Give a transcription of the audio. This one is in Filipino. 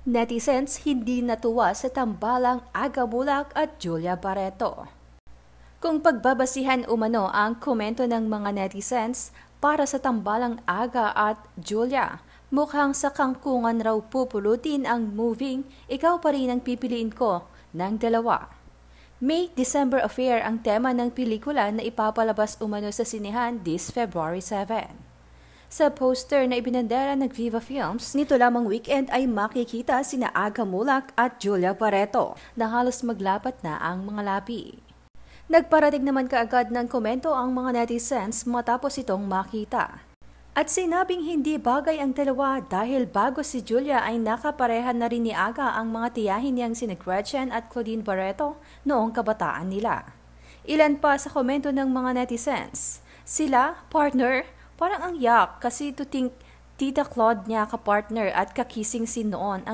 Netizens hindi natuwa sa tambalang Aga Mulak at Julia Barreto. Kung pagbabasihan umano ang komento ng mga netizens para sa tambalang Aga at Julia, mukhang sa kangkungan raw pupulutin ang moving Ikaw Pa Rin Ang Pipiliin Ko ng dalawa. May-December affair ang tema ng pelikula na ipapalabas umano sa sinehan this February 7. Sa poster na ibinandera ng Viva Films, nito lamang weekend ay makikita sina Aga Mulak at Julia Barreto na halos maglapat na ang mga labi. Nagparating naman kaagad ng komento ang mga netizens matapos itong makita. At sinabing hindi bagay ang dalawa dahil bago si Julia ay nakaparehan na rin ni Aga ang mga tiyahin niyang sina Gretchen at Claudine Barreto noong kabataan nila. Ilan pa sa komento ng mga netizens, sila, partner, parang ang yak kasi to think Tita Claude niya ka-partner at kakissing scene noon ang